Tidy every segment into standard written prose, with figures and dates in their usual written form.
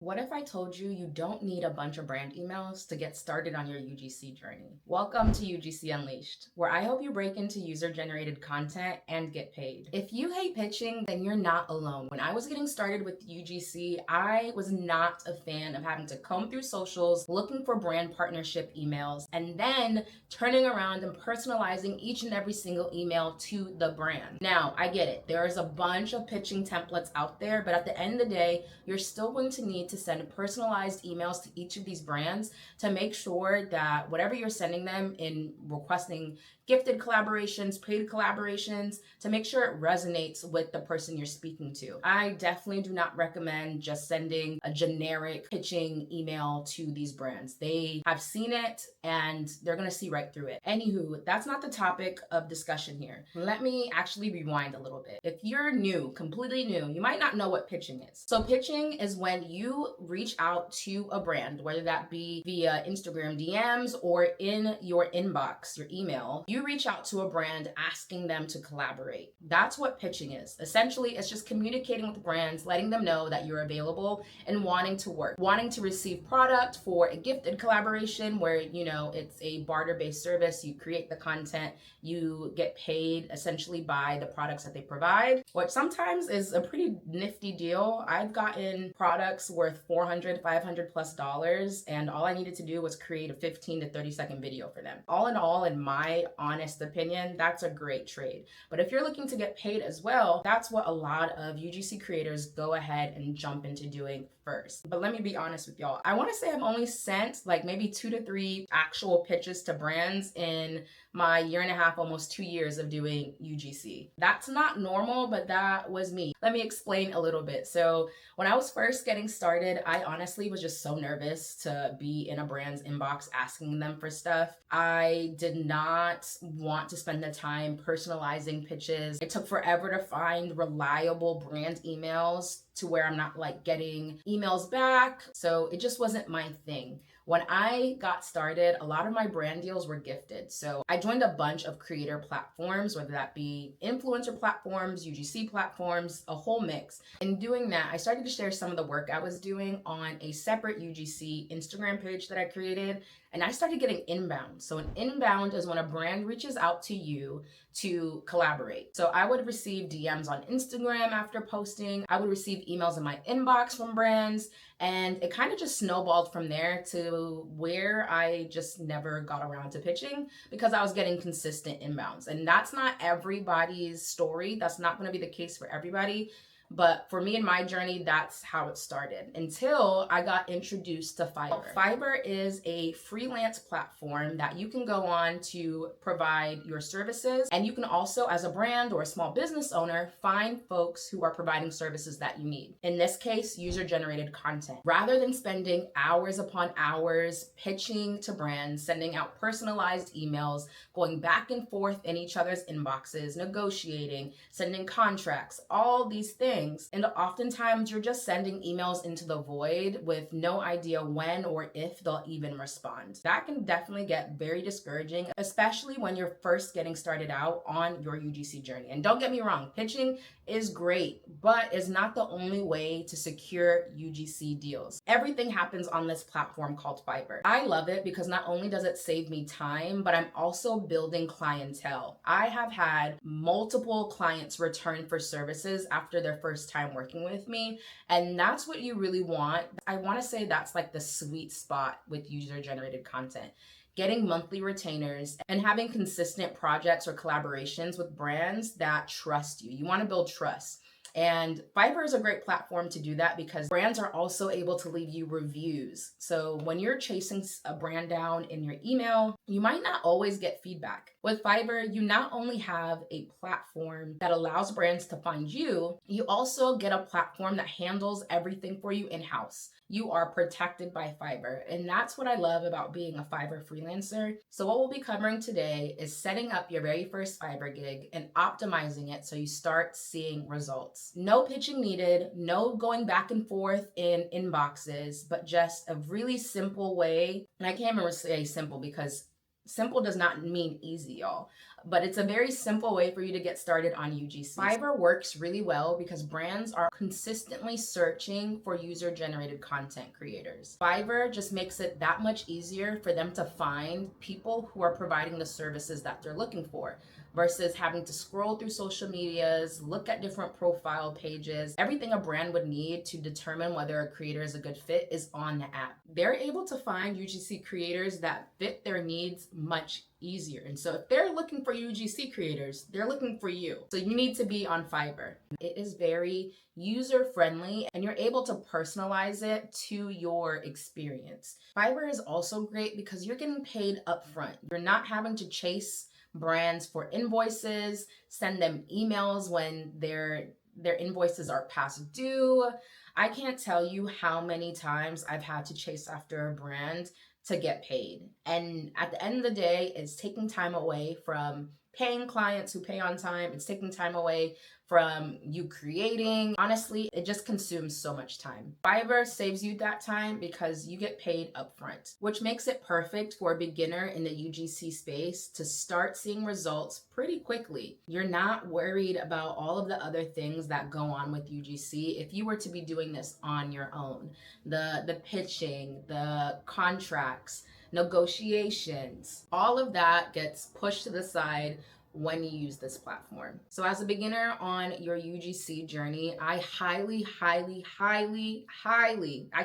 What if I told you you don't need a bunch of brand emails to get started on your UGC journey? Welcome to UGC Unleashed, where I help you break into user generated content and get paid. If you hate pitching, then you're not alone. When I was getting started with UGC, I was not a fan of having to comb through socials, looking for brand partnership emails, and then turning around and personalizing each and every single email to the brand. Now, I get it. There is a bunch of pitching templates out there, but at the end of the day, you're still going to need to send personalized emails to each of these brands to make sure that whatever you're sending them in requesting gifted collaborations, paid collaborations, to make sure it resonates with the person you're speaking to. I definitely do not recommend just sending a generic pitching email to these brands. They have seen it and they're going to see right through it. Anywho, that's not the topic of discussion here. Let me actually rewind a little bit. If you're new, completely new, you might not know what pitching is. So pitching is when you reach out to a brand, whether that be via Instagram DMs or in your inbox, your email. You reach out to a brand asking them to collaborate. That's what pitching is. Essentially, it's just communicating with brands, letting them know that you're available and wanting to work, wanting to receive product for a gifted collaboration where, it's a barter-based service. You create the content, you get paid essentially by the products that they provide, which sometimes is a pretty nifty deal. I've gotten products worth $400, $500 plus dollars, and all I needed to do was create a 15 to 30-second video for them. All in all, in my honest opinion, that's a great trade. But if you're looking to get paid as well, that's what a lot of UGC creators go ahead and jump into doing first. But let me be honest with y'all. I want to say I've only sent like maybe 2 to 3 actual pitches to brands in my year and a half, almost 2 years of doing UGC. That's not normal, but that was me. Let me explain a little bit. So when I was first getting started, I honestly was just so nervous to be in a brand's inbox asking them for stuff. I did not want to spend the time personalizing pitches. It took forever to find reliable brand emails to where I'm not like getting emails back. So it just wasn't my thing. When I got started, a lot of my brand deals were gifted. So I joined a bunch of creator platforms, whether that be influencer platforms, UGC platforms, a whole mix. In doing that, I started to share some of the work I was doing on a separate UGC Instagram page that I created, and I started getting inbound. So an inbound is when a brand reaches out to you to collaborate. So I would receive DMs on Instagram after posting. I would receive emails in my inbox from brands, and it kind of just snowballed from there to where I just never got around to pitching because I was getting consistent inbounds. And that's not everybody's story. That's not going to be the case for everybody. But for me and my journey, that's how it started until I got introduced to Fiverr. Fiverr is a freelance platform that you can go on to provide your services. And you can also, as a brand or a small business owner, find folks who are providing services that you need. In this case, user-generated content. Rather than spending hours upon hours pitching to brands, sending out personalized emails, going back and forth in each other's inboxes, negotiating, sending contracts, all these things. And oftentimes you're just sending emails into the void with no idea when or if they'll even respond. That can definitely get very discouraging, especially when you're first getting started out on your UGC journey. And don't get me wrong, pitching is great, but is not the only way to secure UGC deals. Everything happens on this platform called Fiverr. I love it because not only does it save me time, but I'm also building clientele. I have had multiple clients return for services after their first time working with me, and that's what you really want. I want to say that's like the sweet spot with user-generated content. Getting monthly retainers and having consistent projects or collaborations with brands that trust you. You want to build trust. And Fiverr is a great platform to do that because brands are also able to leave you reviews. So when you're chasing a brand down in your email, you might not always get feedback. With Fiverr, you not only have a platform that allows brands to find you, you also get a platform that handles everything for you in-house. You are protected by Fiverr, and that's what I love about being a Fiverr freelancer. So what we'll be covering today is setting up your very first Fiverr gig and optimizing it so you start seeing results. No pitching needed, no going back and forth in inboxes, but just a really simple way. And I can't even say simple because Simple does not mean easy, y'all, but it's a very simple way for you to get started on UGC. Fiverr works really well because brands are consistently searching for user-generated content creators. Fiverr just makes it that much easier for them to find people who are providing the services that they're looking for, versus having to scroll through social medias, look at different profile pages. Everything a brand would need to determine whether a creator is a good fit is on the app. They're able to find UGC creators that fit their needs much easier. And so if they're looking for UGC creators, they're looking for you. So you need to be on Fiverr. It is very user friendly and you're able to personalize it to your experience. Fiverr is also great because you're getting paid upfront. You're not having to chase brands for invoices, send them emails when their invoices are past due. I can't tell you how many times I've had to chase after a brand to get paid. And at the end of the day, it's taking time away from paying clients who pay on time. It's taking time away from you creating. Honestly, it just consumes so much time. Fiverr saves you that time because you get paid upfront, which makes it perfect for a beginner in the UGC space to start seeing results pretty quickly. You're not worried about all of the other things that go on with UGC if you were to be doing this on your own. The pitching, the contracts, negotiations, all of that gets pushed to the side when you use this platform. So as a beginner on your UGC journey, I highly, I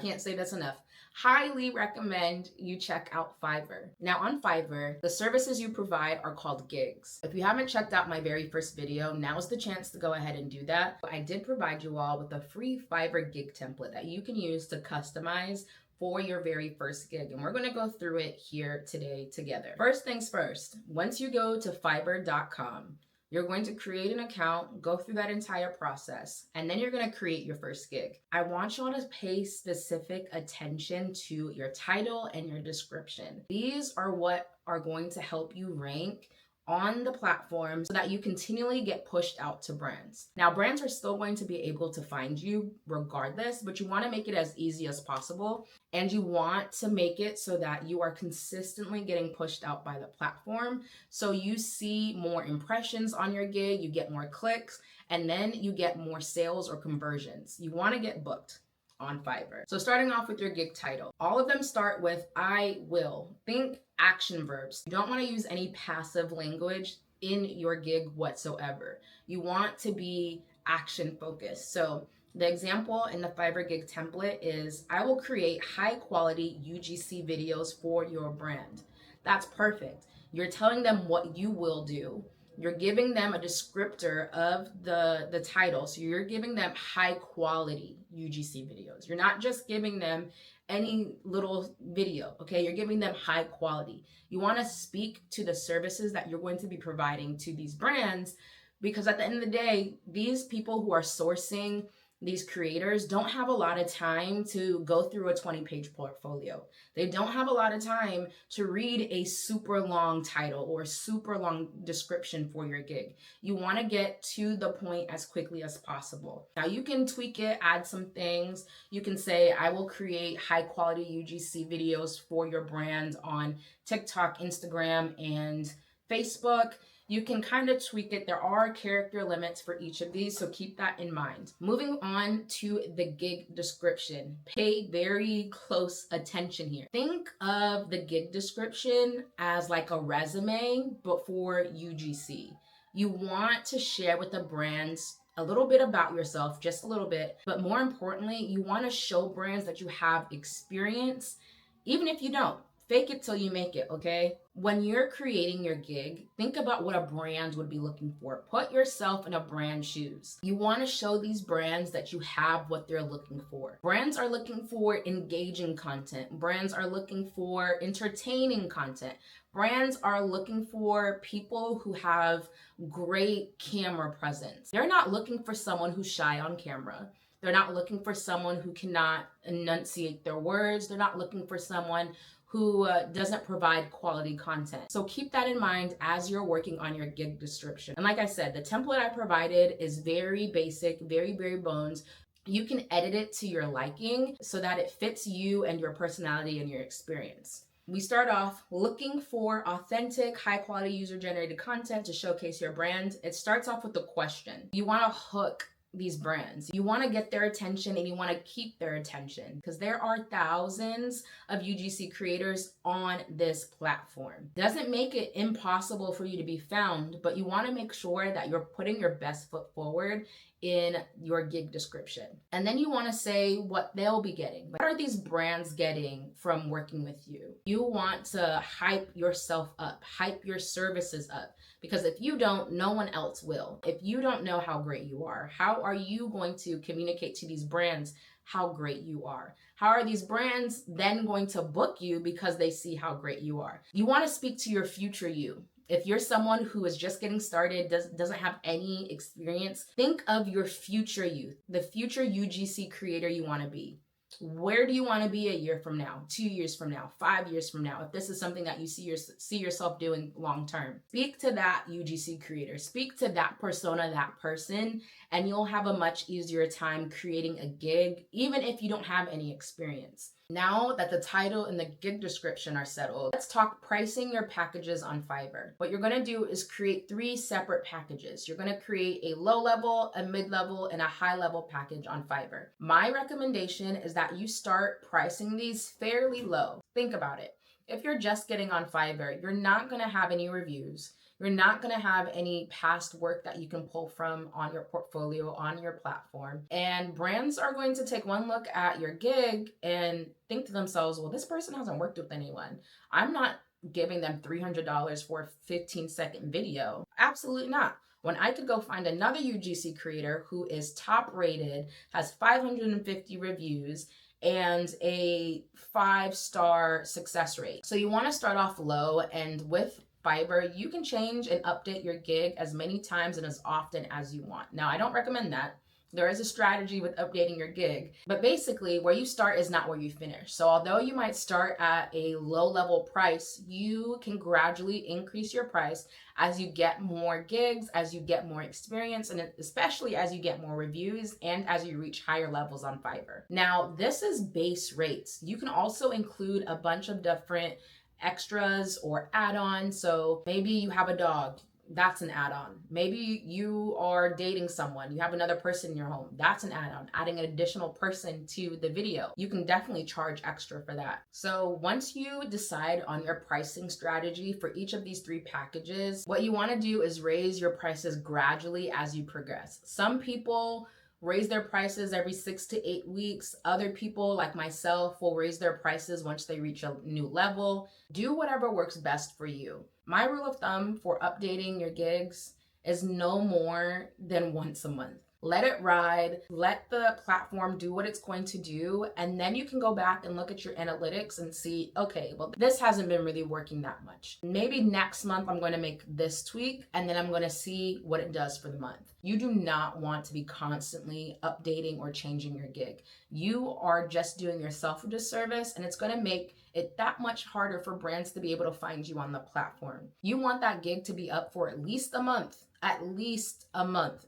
can't say this enough, highly recommend you check out Fiverr. Now on Fiverr, the services you provide are called gigs. If you haven't checked out my very first video, now's the chance to go ahead and do that. I did provide you all with a free Fiverr gig template that you can use to customize for your very first gig. And we're going to go through it here today together. First things first, once you go to fiverr.com, you're going to create an account, go through that entire process, and then you're going to create your first gig. I want y'all to pay specific attention to your title and your description. These are what are going to help you rank on the platform so that you continually get pushed out to brands. Now, brands are still going to be able to find you regardless, but you want to make it as easy as possible. And you want to make it so that you are consistently getting pushed out by the platform. So you see more impressions on your gig, you get more clicks, and then you get more sales or conversions. You want to get booked on Fiverr. So starting off with your gig title, all of them start with I will. Think action verbs. You don't want to use any passive language in your gig whatsoever. You want to be action focused. So the example in the Fiverr gig template is I will create high quality UGC videos for your brand. That's perfect. You're telling them what you will do. You're giving them a descriptor of the title. So you're giving them high quality UGC videos. You're not just giving them any little video, okay? You're giving them high quality. You want to speak to the services that you're going to be providing to these brands, because at the end of the day, these people who are sourcing these creators don't have a lot of time to go through a 20-page portfolio. They don't have a lot of time to read a super long title or super long description for your gig. You want to get to the point as quickly as possible. Now you can tweak it, add some things. You can say, I will create high quality UGC videos for your brand on TikTok, Instagram, and Facebook. You can kind of tweak it. There are character limits for each of these, so keep that in mind. Moving on to the gig description. Pay very close attention here. Think of the gig description as like a resume, but for UGC. You want to share with the brands a little bit about yourself, just a little bit, but more importantly, you want to show brands that you have experience, even if you don't. Fake it till you make it, okay? When you're creating your gig, think about what a brand would be looking for. Put yourself in a brand's shoes. You want to show these brands that you have what they're looking for. Brands are looking for engaging content. Brands are looking for entertaining content. Brands are looking for people who have great camera presence. They're not looking for someone who's shy on camera. They're not looking for someone who cannot enunciate their words. They're not looking for someone who doesn't provide quality content. So keep that in mind as you're working on your gig description. And like I said, the template I provided is very basic, very bare bones. You can edit it to your liking so that it fits you and your personality and your experience. We start off looking for authentic, high quality user generated content to showcase your brand. It starts off with a question. You want to hook these brands. You want to get their attention and you want to keep their attention because there are thousands of UGC creators on this platform. Doesn't make it impossible for you to be found, but you want to make sure that you're putting your best foot forward in your gig description. And then you want to say what they'll be getting. What are these brands getting from working with you? You want to hype yourself up, hype your services up, because if you don't, no one else will. If you don't know how great you are, how are you going to communicate to these brands how great you are? How are these brands then going to book you because they see how great you are? You want to speak to your future you. If you're someone who is just getting started, doesn't have any experience, think of your future you, the future UGC creator you want to be. Where do you want to be a year from now, 2 years from now, 5 years from now? If this is something that you see yourself doing long term, speak to that UGC creator, speak to that persona, that person, and you'll have a much easier time creating a gig, even if you don't have any experience. Now that the title and the gig description are settled, let's talk pricing your packages on Fiverr. What you're going to do is create 3 separate packages. You're going to create a low level, a mid level, and a high level package on Fiverr. My recommendation is that you start pricing these fairly low. Think about it. If you're just getting on Fiverr, you're not going to have any reviews. You're not going to have any past work that you can pull from on your portfolio, on your platform. And brands are going to take one look at your gig and think to themselves, well, this person hasn't worked with anyone. I'm not giving them $300 for a 15-second video. Absolutely not. When I could go find another UGC creator who is top rated, has 550 reviews, and a 5-star success rate. So you want to start off low, and with Fiverr, you can change and update your gig as many times and as often as you want. Now, I don't recommend that. There is a strategy with updating your gig, but basically where you start is not where you finish. So although you might start at a low level price, you can gradually increase your price as you get more gigs, as you get more experience, and especially as you get more reviews and as you reach higher levels on Fiverr. Now, this is base rates. You can also include a bunch of different extras or add-ons. So maybe you have a dog, that's an add-on. Maybe you are dating someone, you have another person in your home, that's an add-on. Adding an additional person to the video, you can definitely charge extra for that. So once you decide on your pricing strategy for each of these 3 packages, what you want to do is raise your prices gradually as you progress. Some people raise their prices every 6 to 8 weeks. Other people, like myself, will raise their prices once they reach a new level. Do whatever works best for you. My rule of thumb for updating your gigs is no more than once a month. Let it ride, let the platform do what it's going to do, and then you can go back and look at your analytics and see, okay, well, this hasn't been really working that much. Maybe next month I'm going to make this tweak, and then I'm going to see what it does for the month. You do not want to be constantly updating or changing your gig. You are just doing yourself a disservice, and it's going to make it that much harder for brands to be able to find you on the platform. You want that gig to be up for at least a month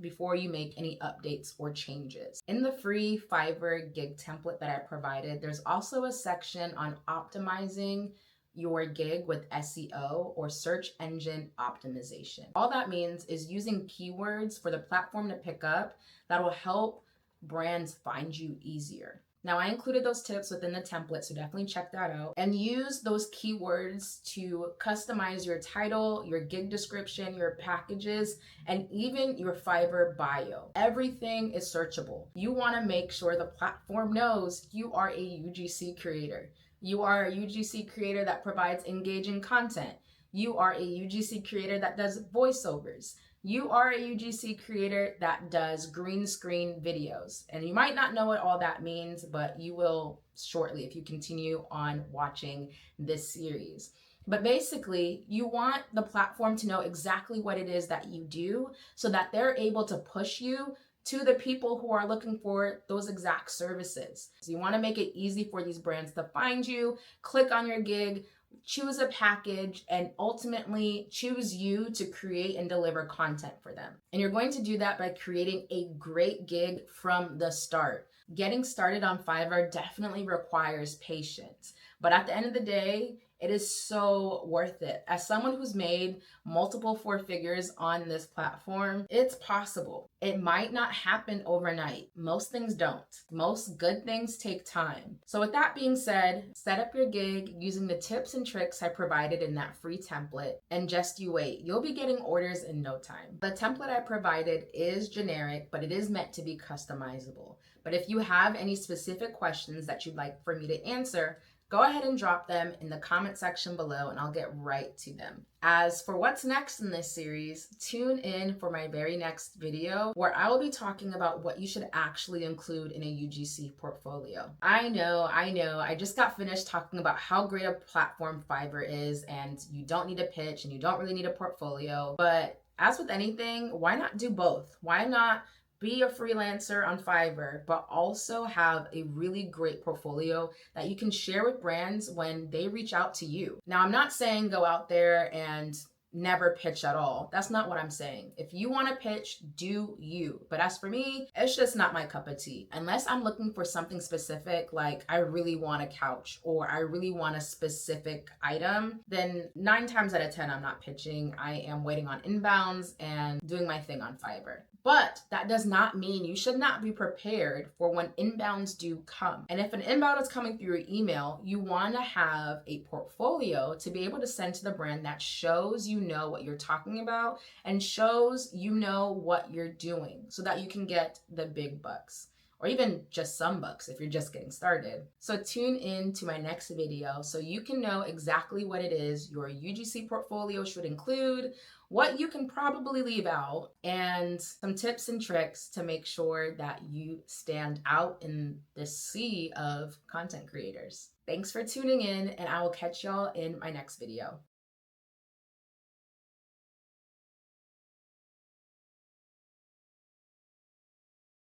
before you make any updates or changes. In the free Fiverr gig template that I provided, there's also a section on optimizing your gig with SEO or search engine optimization. All that means is using keywords for the platform to pick up that will help brands find you easier. Now, I included those tips within the template, so definitely check that out. And use those keywords to customize your title, your gig description, your packages, and even your Fiverr bio. Everything is searchable. You want to make sure the platform knows you are a UGC creator. You are a UGC creator that provides engaging content. You are a UGC creator that does voiceovers. You are a UGC creator that does green screen videos. And you might not know what all that means, but you will shortly if you continue on watching this series. But basically, you want the platform to know exactly what it is that you do so that they're able to push you to the people who are looking for those exact services. So you want to make it easy for these brands to find you, click on your gig, choose a package, and ultimately choose you to create and deliver content for them. And you're going to do that by creating a great gig from the start. Getting started on Fiverr definitely requires patience. But at the end of the day, It is so worth it. As someone who's made multiple four figures on this platform, it's possible. It might not happen overnight. Most things don't. Most good things take time. So with that being said, set up your gig using the tips and tricks I provided in that free template, and just you wait. You'll be getting orders in no time. The template I provided is generic, but it is meant to be customizable. But if you have any specific questions that you'd like for me to answer, go ahead and drop them in the comment section below and I'll get right to them. As for what's next in this series, tune in for my very next video where I will be talking about what you should actually include in a UGC portfolio. I know, I just got finished talking about how great a platform Fiverr is and you don't need a pitch and you don't really need a portfolio, but as with anything, why not do both? Why not be a freelancer on Fiverr, but also have a really great portfolio that you can share with brands when they reach out to you? Now, I'm not saying go out there and never pitch at all. That's not what I'm saying. If you want to pitch, do you. But as for me, it's just not my cup of tea. Unless I'm looking for something specific, like I really want a couch or I really want a specific item, then 9 times out of 10, I'm not pitching. I am waiting on inbounds and doing my thing on Fiverr. But that does not mean you should not be prepared for when inbounds do come. And if an inbound is coming through your email, you want to have a portfolio to be able to send to the brand that shows you know what you're talking about and shows you know what you're doing so that you can get the big bucks. Or even just some bucks if you're just getting started. So tune in to my next video so you can know exactly what it is your UGC portfolio should include, what you can probably leave out, and some tips and tricks to make sure that you stand out in this sea of content creators. Thanks for tuning in, and I will catch y'all in my next video.